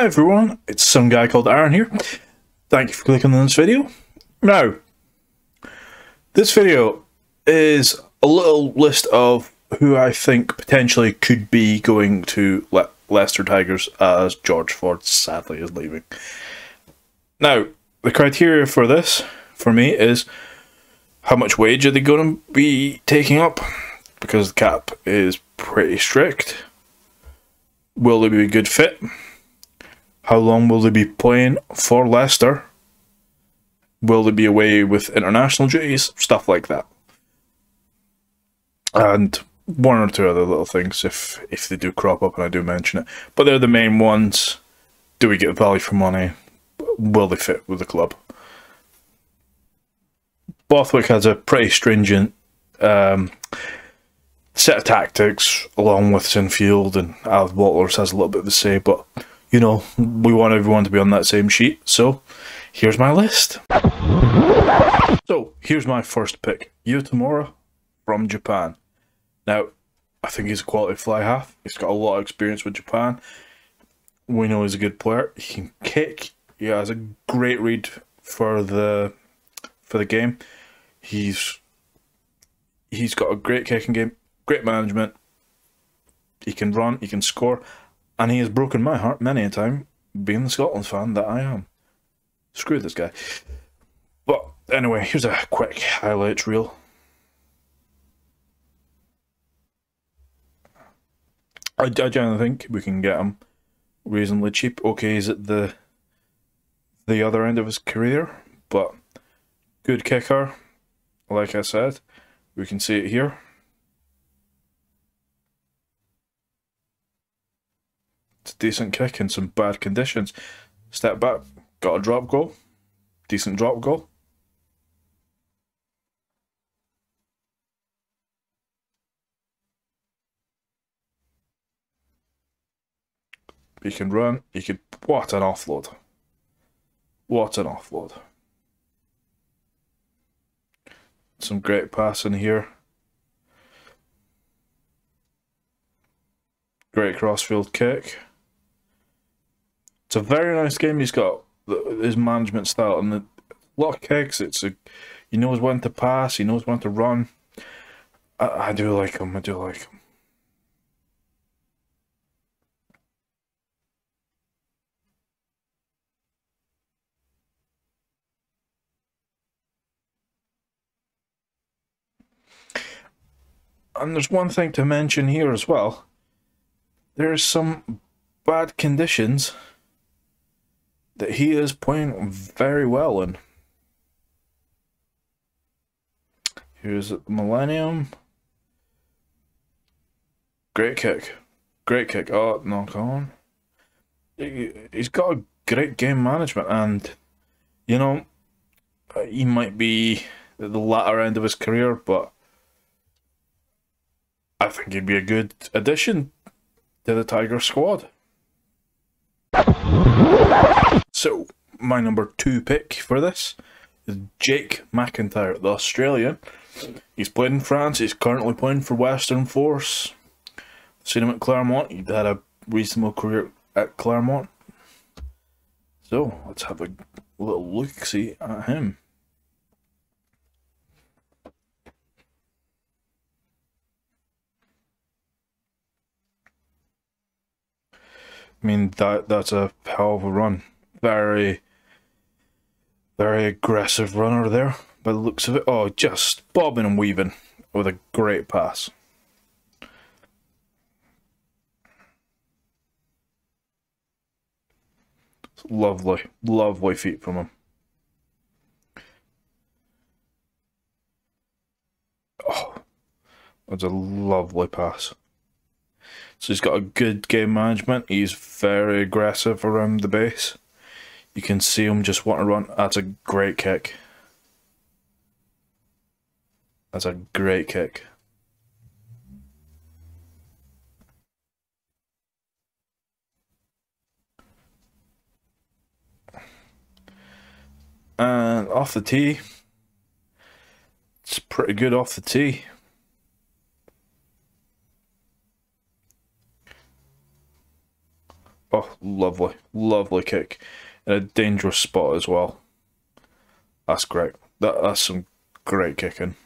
Hi everyone, it's some guy called Aaron here. Thank you for clicking on this video. Now, this video is a little list of who I think potentially could be going to Leicester Tigers as George Ford sadly is leaving. Now, the criteria for this, for me, is how much wage are they going to be taking up? Because the cap is pretty strict. Will they be a good fit? How long will they be playing for Leicester? Will they be away with international duties? Stuff like that. And one or two other little things if they do crop up and I do mention it. But they're the main ones. Do we get value for money? Will they fit with the club? Bothwick has a pretty stringent set of tactics along with Sinfield, and Alf Watlers has a little bit of a say, but you know, we want everyone to be on that same sheet, so here's my list. So, here's my first pick, Yutamura from Japan. Now, I think he's a quality fly half. He's got a lot of experience with Japan. We know he's a good player. He can kick. He has a great read for the game. He's got a great kicking game, great management. He can run, he can score. And he has broken my heart many a time, being the Scotland fan that I am. Screw this guy. But anyway, here's a quick highlights reel. I generally think we can get him reasonably cheap. Okay, he's at the other end of his career, but good kicker. Like I said, we can see it here. It's a decent kick in some bad conditions. Step back, got a drop goal. Decent drop goal. He can run, he could. What an offload. What an offload. Some great passing here. Great crossfield kick. It's a very nice game. He's got his management style and a lot of kicks. He knows when to pass. He knows when to run. I do like him. I do like him. And there's one thing to mention here as well. There's some bad conditions that he is playing very well in. Here's Millennium. Great kick. Great kick. Oh, knock on. He's got a great game management, and you know, he might be at the latter end of his career, but I think he'd be a good addition to the Tiger squad. So, my number 2 pick for this is Jake Mcintyre, the Australian. He's played in France, he's currently playing for Western Force. Seen him at Clermont, he had a reasonable career at Clermont. So, let's have a little look-see at him. I mean, that's a hell of a run. Very, very aggressive runner there, by the looks of it. Oh, just bobbing and weaving with a great pass. Lovely, lovely feet from him. Oh, that's a lovely pass. So he's got a good game management. He's very aggressive around the base. You can see him just want to run. That's a great kick. That's a great kick. And off the tee. It's pretty good off the tee. Oh, lovely, lovely kick. In a dangerous spot as well. That's great. That's some great kicking.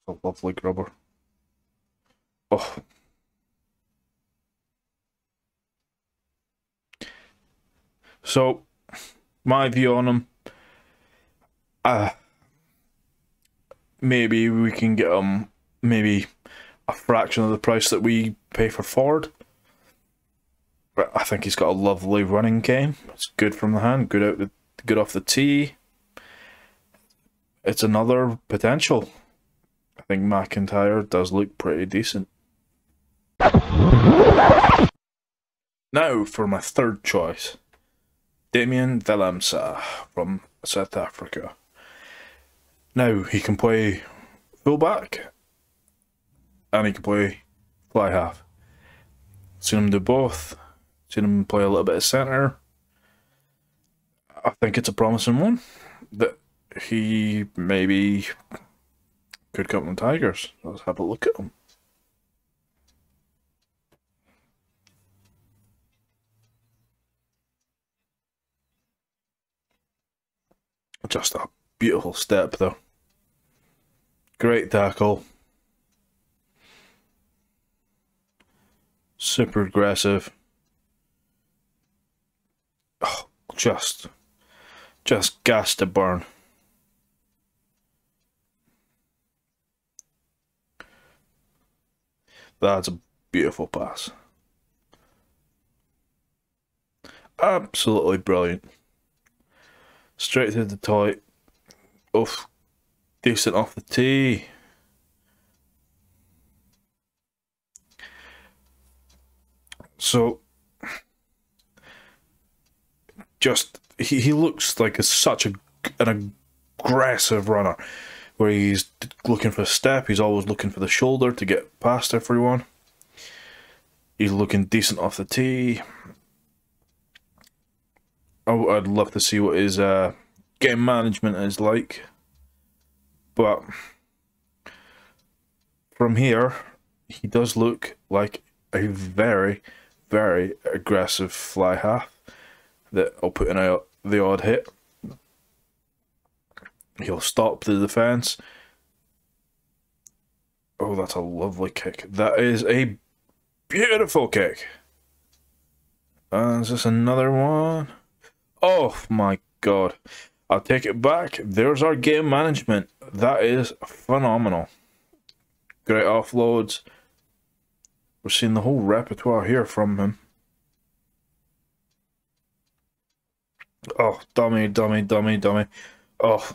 A lovely grubber. Oh. So, my view on him, maybe we can get him maybe a fraction of the price that we pay for Ford. But I think he's got a lovely running game. It's good from the hand, good off the tee. It's another potential. I think Mcintyre does look pretty decent. Now for my third choice. Velamsa from South Africa. Now he can play fullback and he can play fly half. Seen him do both. Seen him play a little bit of centre. I think it's a promising one that he maybe could come from Tigers. Let's have a look at him. Just a beautiful step though. Great tackle. Super aggressive. Oh, just gas to burn. That's a beautiful pass. Absolutely brilliant. Straight to the toy. Oof. Decent off the tee. So, just, he looks like such an aggressive runner, where he's looking for a step, he's always looking for the shoulder to get past everyone. He's looking decent off the tee. Oh, I'd love to see what his game management is like. But from here, he does look like a very, very aggressive fly half that will put in the odd hit. He'll stop the defense. Oh, that's a lovely kick. That is a beautiful kick. And is this another one? Oh my god. I'll take it back. There's our game management. That is phenomenal. Great offloads. We're seeing the whole repertoire here from him. Oh, dummy, dummy, dummy, dummy. Oh,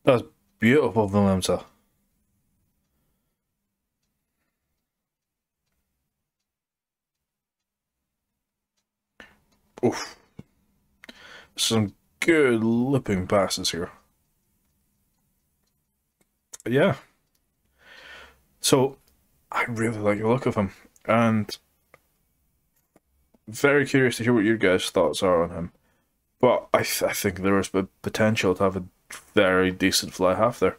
that's beautiful, Velamsa. Oof. Some good lipping passes here. Yeah. So, I really like the look of him. And very curious to hear what your guys' thoughts are on him. But I think there is potential to have a very decent fly half there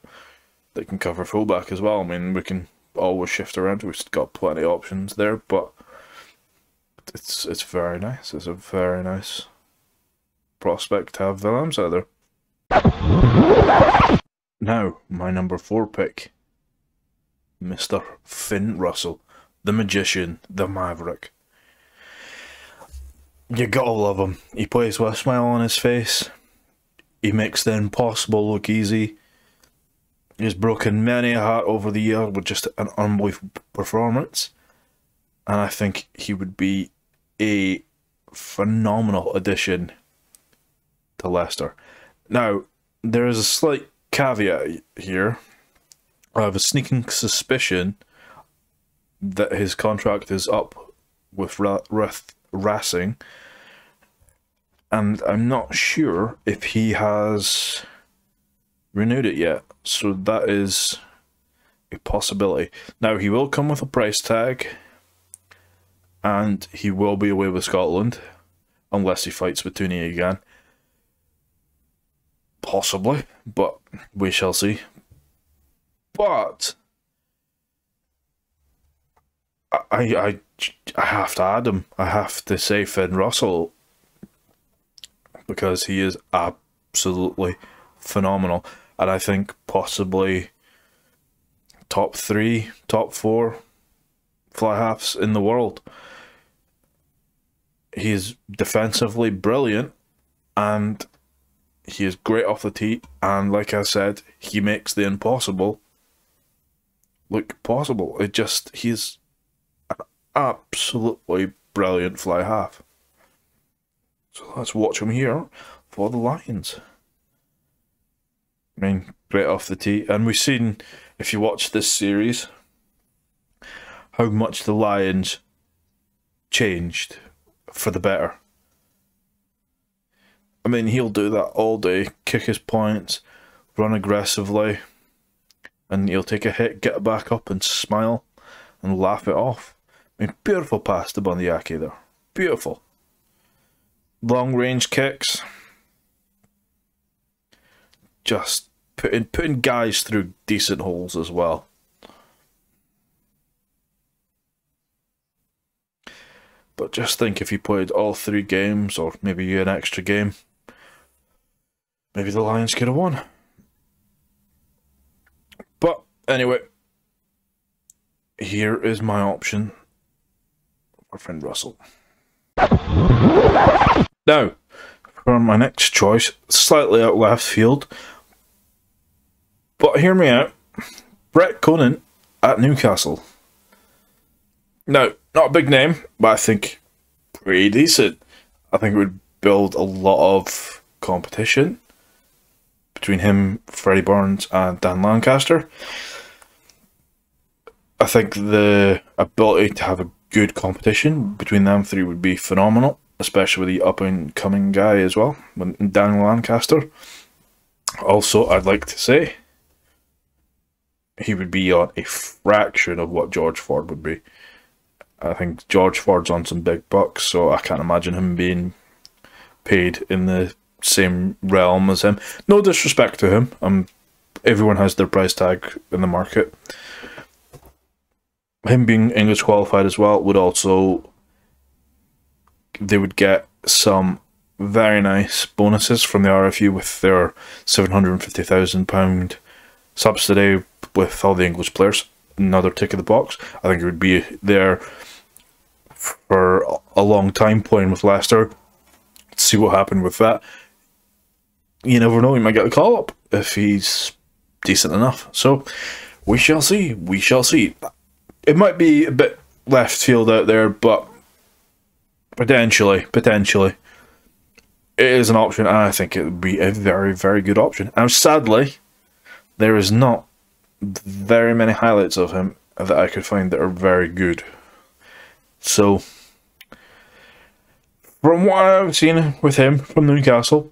that can cover fullback as well. I mean, we can always shift around. We've got plenty of options there, but it's very nice. It's a very nice prospect to have Velamsa there. Now, my number 4 pick, Mr. Finn Russell, the magician, the maverick. You gotta love him. He plays with a smile on his face. He makes the impossible look easy. He's broken many a heart over the year with just an unbelievable performance. And I think he would be a phenomenal addition to Leicester. Now, there is a slight caveat here. I have a sneaking suspicion that his contract is up with Racing, and I'm not sure if he has renewed it yet. So that is a possibility. Now, he will come with a price tag, and he will be away with Scotland, unless he fights with Tooney again. Possibly, but we shall see. But I have to add him. I have to say Finn Russell, because he is absolutely phenomenal, and I think possibly top 3, top 4 fly halves in the world. He is defensively brilliant, and he is great off the tee, and like I said, he makes the impossible look possible. He's an absolutely brilliant fly half. So let's watch him here for the Lions. I mean, great off the tee, and we've seen, if you watch this series, how much the Lions changed for the better. I mean, he'll do that all day, kick his points, run aggressively, and he'll take a hit, get it back up and smile and laugh it off. I mean, beautiful pass to Bundyaki there. Beautiful. Long range kicks. Just putting guys through decent holes as well. But just think, if he played all 3 games, or maybe an extra game, maybe the Lions could have won. But anyway, here is my option for Finn Russell. Now, for my next choice, slightly out left field, but hear me out, Brett Conan at Newcastle. Now, not a big name, but I think pretty decent. I think it would build a lot of competition between him, Freddie Burns, and Dan Lancaster. I think the ability to have a good competition between them 3 would be phenomenal, especially with the up-and-coming guy as well, Dan Lancaster. Also, I'd like to say, he would be on a fraction of what George Ford would be. I think George Ford's on some big bucks, so I can't imagine him being paid in the same realm as him. No disrespect to him. Everyone has their price tag in the market. Him being English qualified as well would also... They would get some very nice bonuses from the RFU with their £750,000 subsidy with all the English players. Another tick of the box. I think it would be there for a long time playing with Leicester. See what happened with that. You never know, he might get a call up if he's decent enough. So we shall see. We shall see. It might be a bit left field out there, but potentially, it is an option, and I think it would be a very, very good option. And sadly, there is not very many highlights of him that I could find that are very good. So, from what I've seen with him from Newcastle,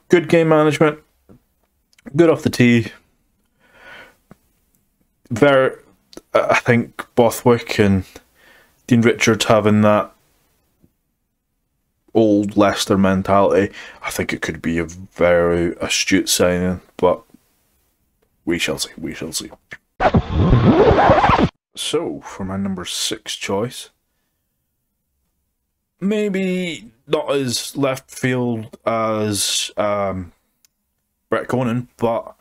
good game management, good off the tee. I think Bothwick and Dean Richards having that old Leicester mentality, I think it could be a very astute signing, but we shall see, we shall see. So, for my number 6 choice, maybe not as left field as Brett Conan, but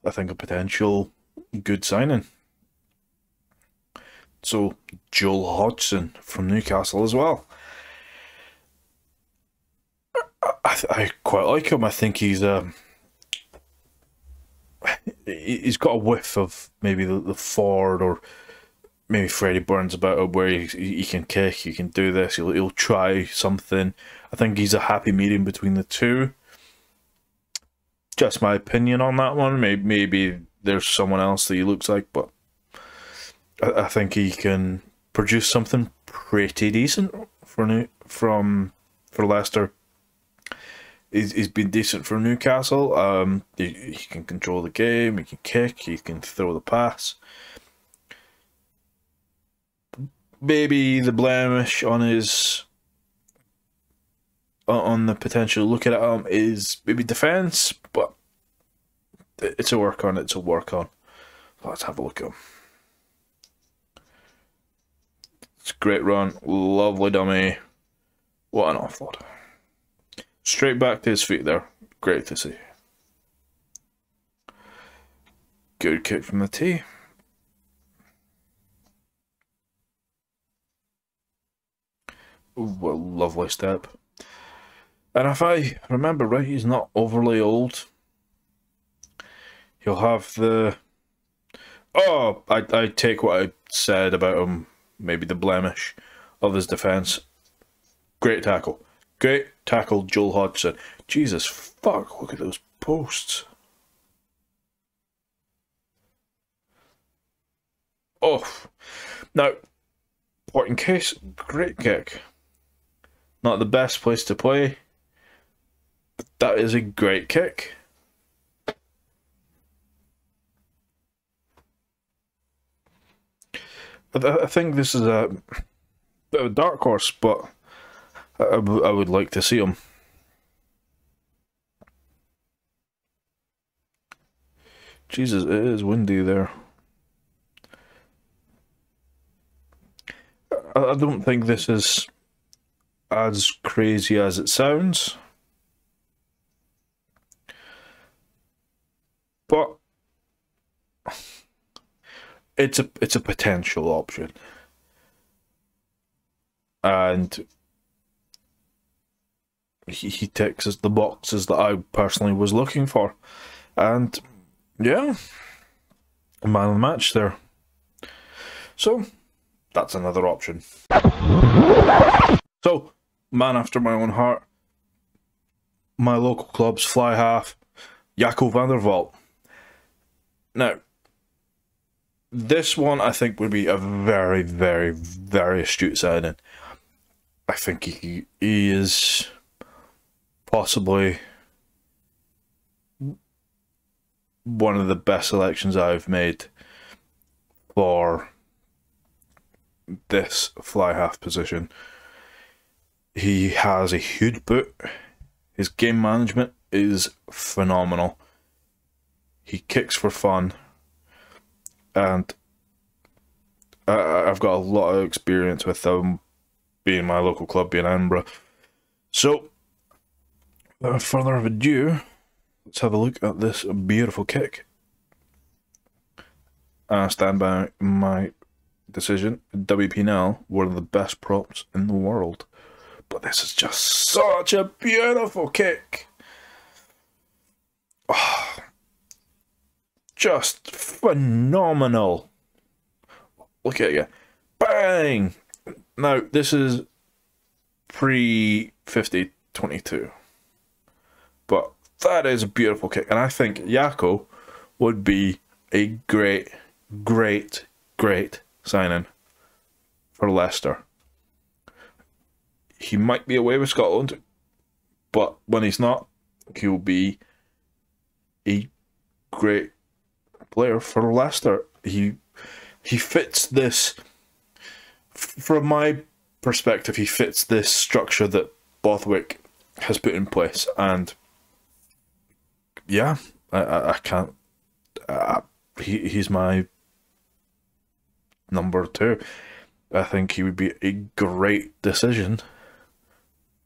I think a potential good signing. So, Joel Hodgson from Newcastle as well. I quite like him. I think he's got a whiff of maybe the Ford or maybe Freddie Burns about it, where he can kick, he can do this, he'll try something. I think he's a happy medium between the two. Just my opinion on that one. Maybe there's someone else that he looks like, but I think he can produce something pretty decent for Leicester. he's been decent for Newcastle. He can control the game, he can kick, he can throw the pass. Maybe the blemish on his on the potential looking at him is maybe defence, but it's a work on. It's a work on. Let's have a look at him. It's a great run, lovely dummy. What an offload! Straight back to his feet there. Great to see. Good kick from the tee. Ooh, what a lovely step. And if I remember right, he's not overly old. He'll have the... Oh, I take what I said about him, maybe the blemish of his defence. Great tackle. Great tackle, Joel Hodgson. Jesus, fuck, look at those posts. Oh, now, point in case, great kick. Not the best place to play, but that is a great kick. I think this is a bit of a dark horse, but I would like to see him. Jesus, it is windy there. I don't think this is as crazy as it sounds, but it's a potential option, and he ticks the boxes that I personally was looking for, and yeah, a man of the match there. So that's another option. So, man after my own heart, my local club's fly half, Jaco van der Walt. Now, this one I think would be a very, very, very astute signing. I think he is possibly one of the best selections I've made for this fly half position. He has a huge boot. His game management is phenomenal. He kicks for fun. And I've got a lot of experience with them, being my local club, being Edinburgh. So, without further ado, let's have a look at this beautiful kick. I stand by my decision. WP&L, one of the best props in the world. But this is just such a beautiful kick. Oh, just phenomenal. Look at it. Bang! Now, this is pre-50-22. But that is a beautiful kick. And I think Jaco would be a great, great, great signing for Leicester. He might be away with Scotland, but when he's not, he'll be a great player for Leicester. He fits this, from my perspective, he fits this structure that Bothwick has put in place, and yeah, I can't. He's my number 2. I think he would be a great decision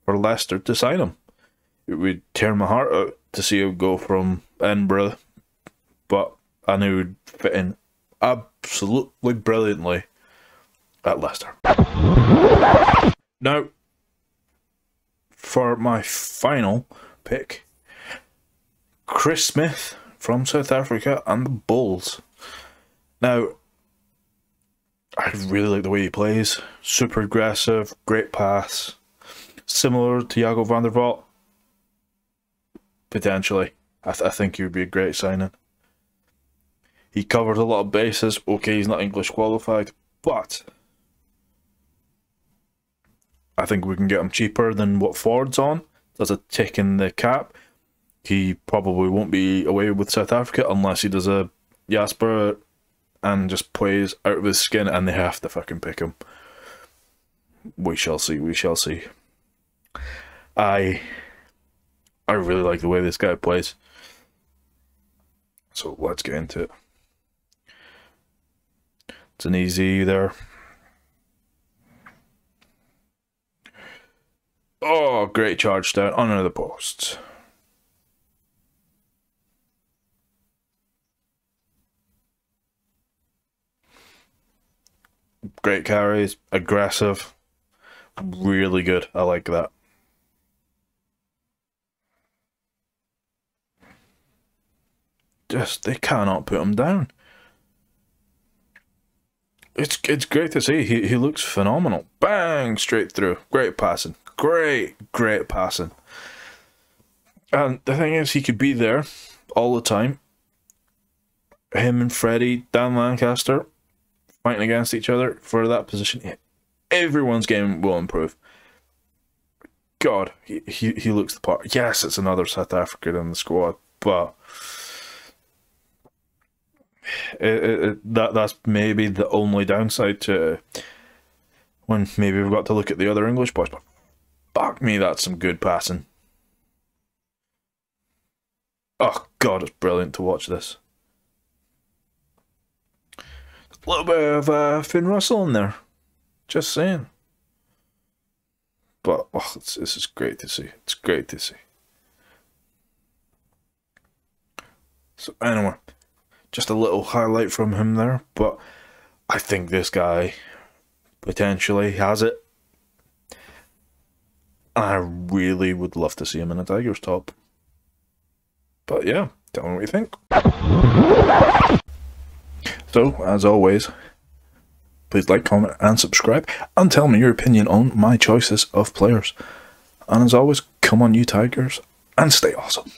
for Leicester to sign him. It would tear my heart out to see him go from Edinburgh, but I knew he would fit in absolutely brilliantly at Leicester. Now, for my final pick, Chris Smith from South Africa and the Bulls. Now, I really like the way he plays. Super aggressive, great pass. Similar to Jaco van der Walt. Potentially. I think he would be a great signing. He covers a lot of bases. Okay, he's not English qualified, but I think we can get him cheaper than what Ford's on. does a tick in the cap. He probably won't be away with South Africa unless he does a Jasper and just plays out of his skin and they have to fucking pick him. We shall see, we shall see. I really like the way this guy plays. So let's get into it. It's an easy there. Oh, great charge down under the posts. Great carries, aggressive, really good. I like that. Just, they cannot put him down. It's great to see. He looks phenomenal. Bang, straight through. Great passing. Great passing. And the thing is, he could be there all the time. Him and Freddie, Dan Lancaster, fighting against each other for that position. Everyone's game will improve. God, he looks the part. Yes, it's another South African in the squad, but that's maybe the only downside to when maybe we've got to look at the other English boys. But fuck me, that's some good passing. Oh God, it's brilliant to watch this. A little bit of Finn Russell in there, just saying. But oh, this is great to see. It's great to see. So anyway, just a little highlight from him there. But I think this guy potentially has it. I really would love to see him in a Tigers top. But yeah, tell me what you think. So, as always, please like, comment, and subscribe, and tell me your opinion on my choices of players. And as always, come on you Tigers, and stay awesome.